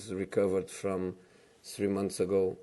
he's recovered from 3 months ago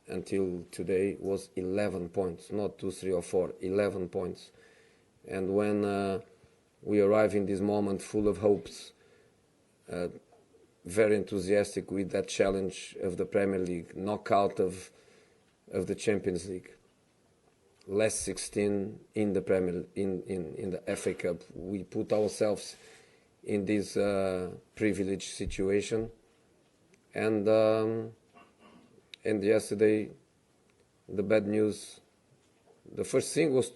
until today was 11 points, not 2, 3 or 4, 11 points. And when we arrive in this moment full of hopes, very enthusiastic with that challenge of the Premier League, knockout of the Champions League, last 16 in the Premier in the FA Cup. We put ourselves in this privileged situation, and yesterday the bad news. The first thing was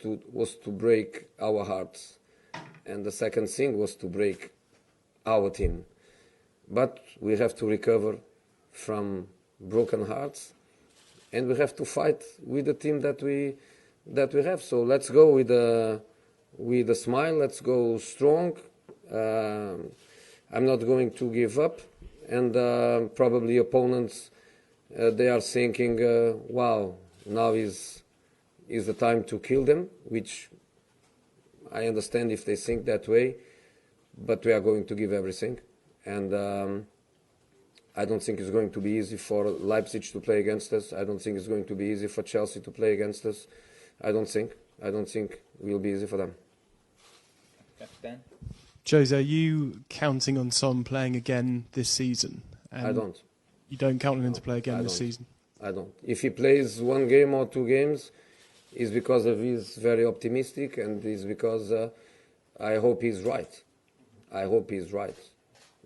to break our hearts, and the second thing was to break our team. But we have to recover from broken hearts, and we have to fight with the team that we have. So let's go with a smile. Let's go strong. I'm not going to give up, and probably opponents they are thinking, "Wow, now is the time to kill them," which I understand if they think that way, but we are going to give everything. And I don't think it's going to be easy for Leipzig to play against us. I don't think it's going to be easy for Chelsea to play against us. I don't think it will be easy for them. Captain. Jose, are you counting on Son playing again this season? I don't. You don't count on him to play again this season? I don't. If he plays 1 game or 2 games, it's because of he's very optimistic, and it's because I hope he's right. I hope he's right.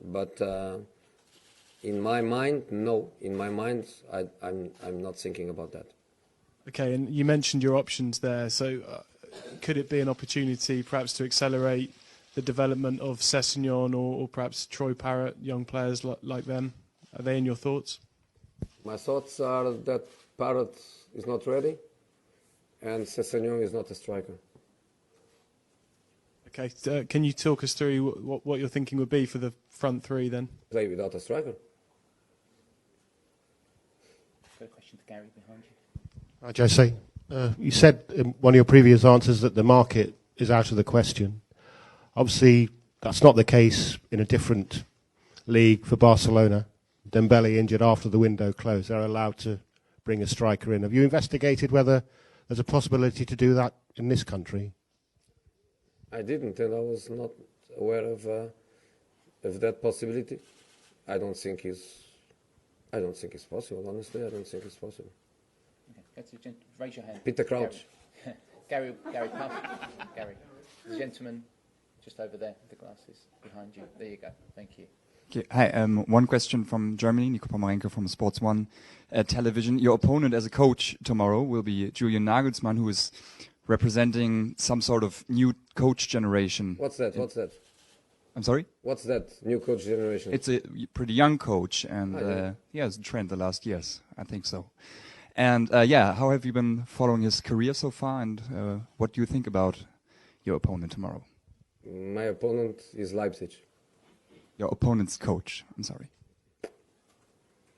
But in my mind, no. In my mind, I'm not thinking about that. Okay, and you mentioned your options there. So could it be an opportunity perhaps to accelerate the development of Sessegnon or perhaps Troy Parrott, young players like them? Are they in your thoughts? My thoughts are that Parrott is not ready and Sessegnon is not a striker. Okay, can you talk us through what your thinking would be for the front three then? Play without a striker. Good question to Gary behind you. Hi, Jose. You said in one of your previous answers that the market is out of the question. Obviously, that's not the case in a different league for Barcelona. Dembele injured after the window closed. They're allowed to bring a striker in. Have you investigated whether there's a possibility to do that in this country? I didn't, and I was not aware of that possibility. I don't think it's possible. Honestly, I don't think it's possible. Okay, raise your hand. Peter Crouch. Gary, Gary, the gentleman just over there, the glasses behind you. There you go. Thank you. Okay. Hi, one question from Germany, Nico Pomerenko from Sports One Television. Your opponent as a coach tomorrow will be Julian Nagelsmann, who is representing some sort of new coach generation. What's that? I'm sorry? What's that new coach generation? It's a pretty young coach, and he has a trend the last years, I think so. And how have you been following his career so far, and what do you think about your opponent tomorrow? My opponent is Leipzig. Your opponent's coach, I'm sorry.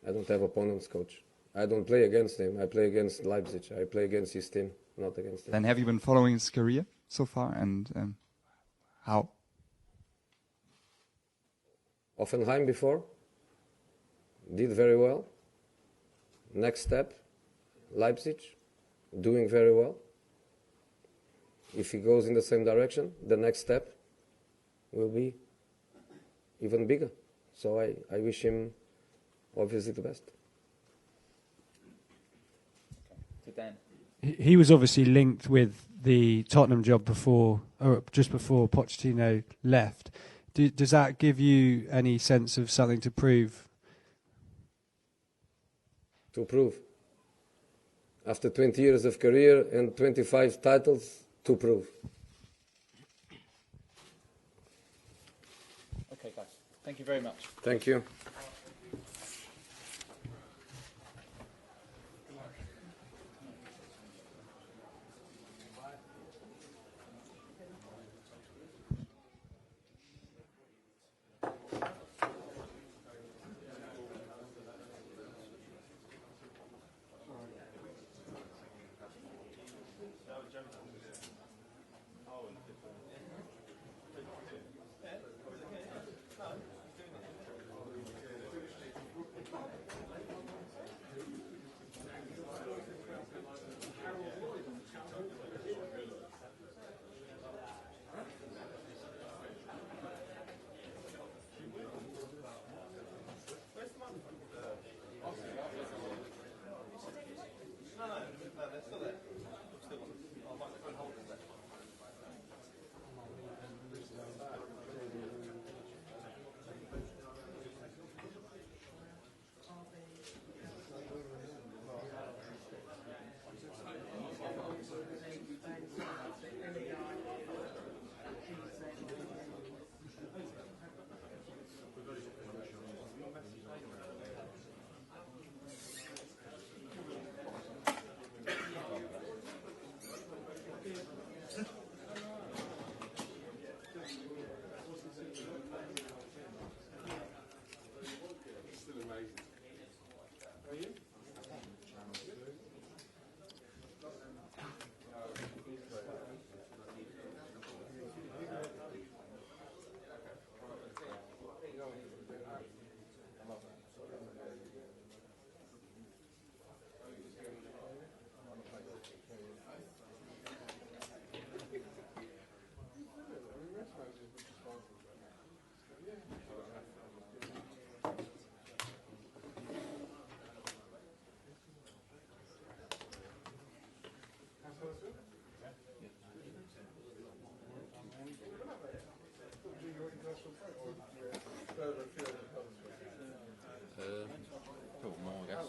I don't have opponent's coach. I don't play against him. I play against Leipzig. I play against his team, not against him. Then have you been following his career so far, and how? Offenheim before. Did very well. Next step, Leipzig, doing very well. If he goes in the same direction, the next step will be even bigger. So I wish him obviously the best. To Dan. He was obviously linked with the Tottenham job just before Pochettino left. Does that give you any sense of something to prove? To prove. After 20 years of career and 25 titles, to prove. Okay, guys. Thank you very much. Thank you. Couple more, I guess.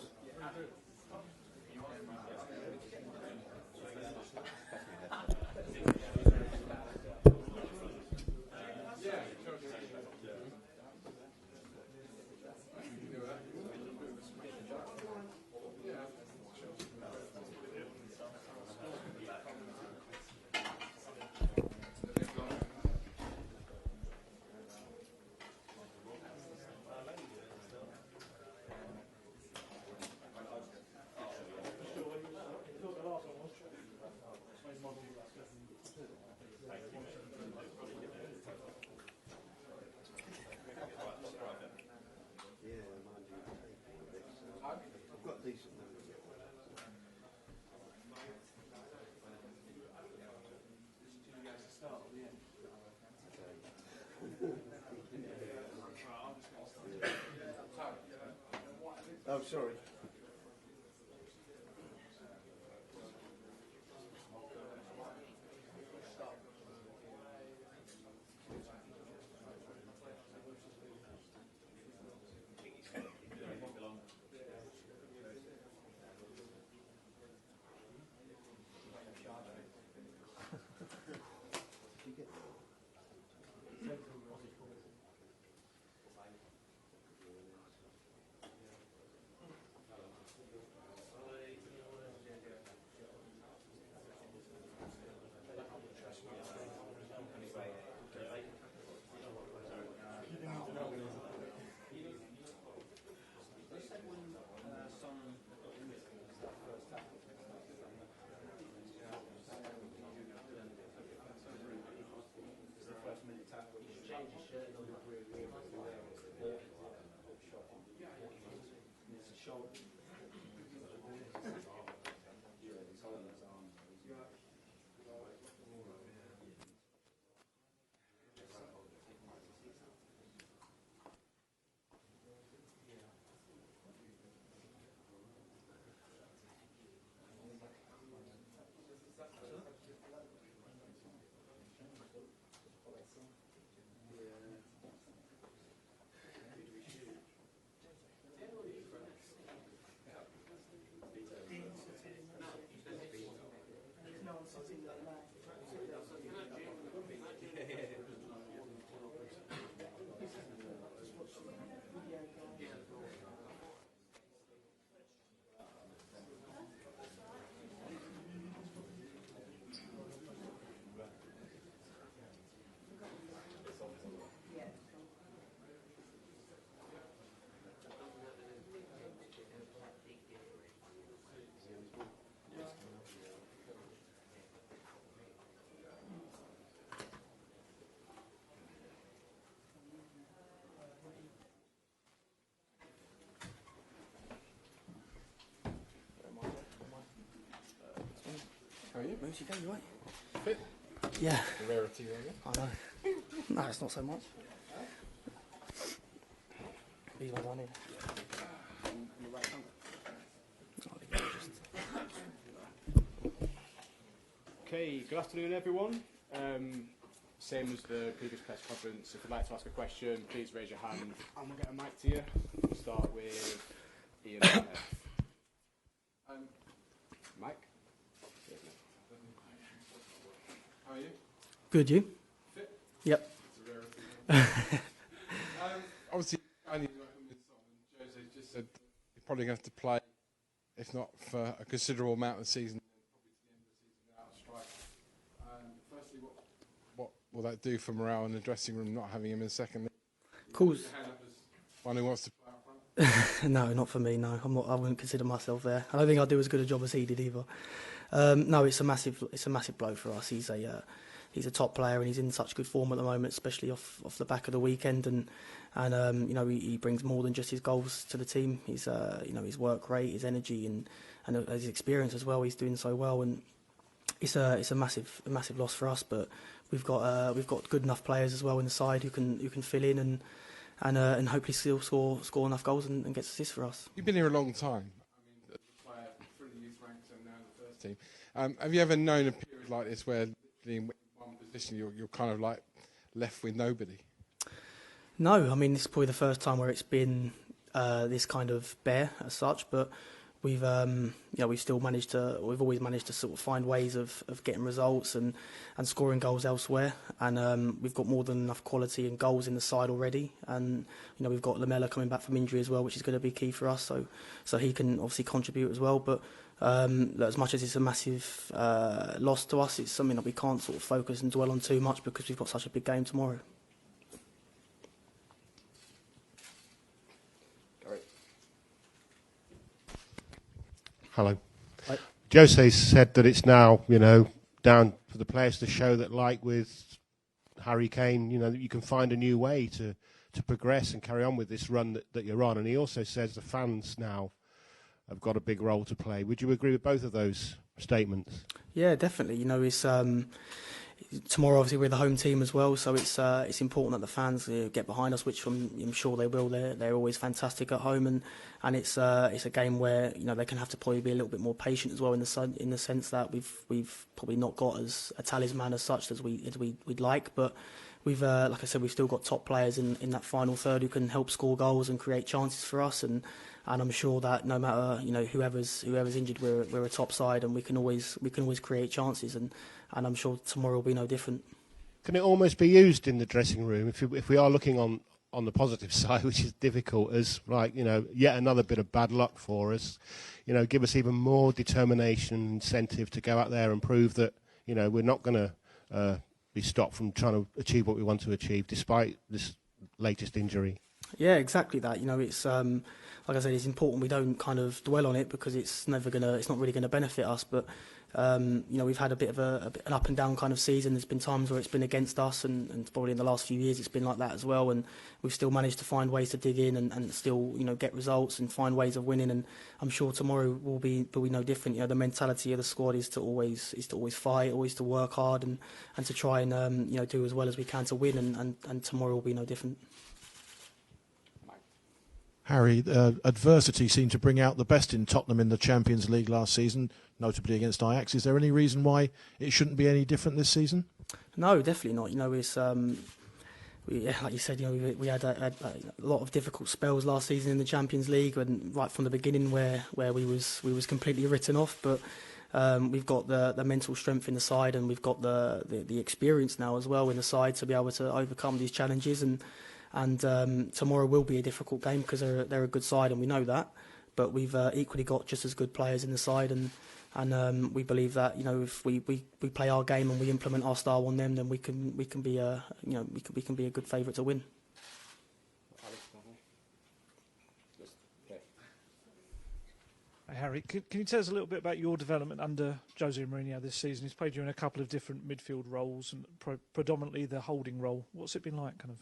Oh, sorry. How are you? Moose, you go, you right? Fit? Yeah. A rarity, I guess. I know. No, it's not so much. These ones aren't here. Okay, good afternoon everyone. Same as the previous press conference, if you'd like to ask a question, please raise your hand and we'll get a mic to you. We'll start with Ian. Mike? How are you? Good, you? Fit? Yep. Obviously, I need to welcome this on, and Jose just said you're probably going to have to play, if not for a considerable amount of the season, probably to the end of the season without a strike. Firstly, what will that do for morale in the dressing room, not having him in second? Cool. One who wants to play up front. No, not for me. No, I'm not. I wouldn't consider myself there. I don't think I do as good a job as he did either. No, it's a massive blow for us. He's a top player and he's in such good form at the moment, especially off the back of the weekend. And he brings more than just his goals to the team. His his work rate, his energy, and his experience as well. He's doing so well, and it's a massive loss for us. But we've got good enough players as well in the side who can fill in and hopefully still score enough goals and get assists for us. You've been here a long time. I mean, as a player through the youth ranks and now in the first team. Have you ever known a period like this where in one position you're kind of like left with nobody? No, I mean this is probably the first time where it's been this kind of bare as such, but we've always managed to sort of find ways of getting results and scoring goals elsewhere, and we've got more than enough quality and goals in the side already, and we've got Lamela coming back from injury as well, which is going to be key for us, so he can obviously contribute as well. But as much as it's a massive loss to us, it's something that we can't sort of focus and dwell on too much because we've got such a big game tomorrow. Hello. Hi. Jose said that it's now, down for the players to show that, like with Harry Kane, that you can find a new way to progress and carry on with this run that you're on. And he also says the fans now have got a big role to play. Would you agree with both of those statements? Yeah, definitely. It's tomorrow. Obviously, we're the home team as well, so it's important that the fans get behind us, which I'm sure they will. They're always fantastic at home, and it's a game where they can have to probably be a little bit more patient as well in the sense that we've probably not got as a talisman as such as we'd like, but we've like I said, we've still got top players in that final third who can help score goals and create chances for us, and I'm sure that no matter whoever's injured, we're a top side and we can always create chances, and I'm sure tomorrow will be no different. Can it almost be used in the dressing room if we are looking on the positive side, which is difficult, as yet another bit of bad luck for us? Give us even more determination and incentive to go out there and prove that we're not going to be stopped from trying to achieve what we want to achieve despite this latest injury. Yeah, exactly that. It's like I said, it's important we don't kind of dwell on it because it's not really gonna benefit us. But we've had a bit of an up and down kind of season. There's been times where it's been against us, and probably in the last few years it's been like that as well. And we've still managed to find ways to dig in and still get results and find ways of winning. And I'm sure tomorrow will be no different. The mentality of the squad is to always fight, always to work hard, and to try and do as well as we can to win. And tomorrow will be no different. Harry, adversity seemed to bring out the best in Tottenham in the Champions League last season, notably against Ajax. Is there any reason why it shouldn't be any different this season? No, definitely not. It's like you said, we had a lot of difficult spells last season in the Champions League, and right from the beginning where we was completely written off. But we've got the mental strength in the side, and we've got the experience now as well in the side to be able to overcome these challenges. And tomorrow will be a difficult game because they're a good side and we know that, but we've equally got just as good players in the side, and we believe that if we play our game and we implement our style on them, then we can be a good favourite to win. Hey Harry, can you tell us a little bit about your development under Jose Mourinho this season? He's played you in a couple of different midfield roles and predominantly the holding role. What's it been like, kind of?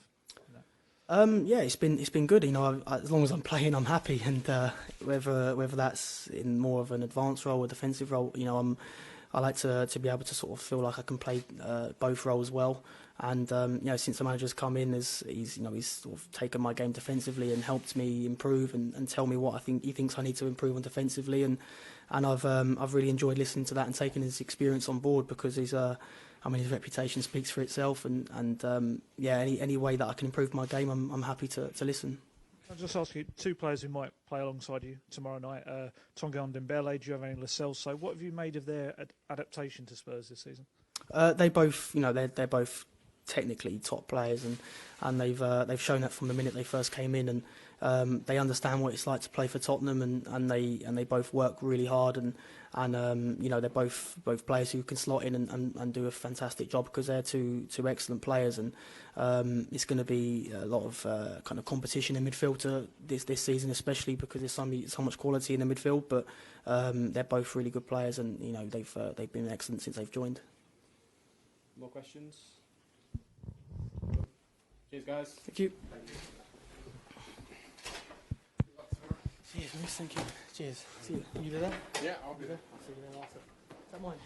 Yeah, it's been good. As long as I'm playing, I'm happy, and whether that's in more of an advanced role or defensive role, I like to be able to sort of feel like I can play both roles well. And since the manager's come in, he's sort of taken my game defensively and helped me improve and tell me what he thinks I need to improve on defensively, and I've really enjoyed listening to that and taking his experience on board because his reputation speaks for itself, and any way that I can improve my game, I'm happy to listen. I'll just ask you, two players who might play alongside you tomorrow night, Tonga and Dembele, Giovanni Lo Celso. What have you made of their adaptation to Spurs this season? They both, they're both technically top players, and they've shown that from the minute they first came in, and they understand what it's like to play for Tottenham, and they both work really hard, and they're both players who can slot in and do a fantastic job because they're two excellent players, and it's going to be a lot of kind of competition in midfield this season, especially because there's so much quality in the midfield. But they're both really good players, and they've been excellent since they've joined. More questions? Cheers, guys. Thank you. Cheers, miss. Thank you. Cheers. See you. You do that? Yeah, I'll be there. I'll see you there after. Is that mine?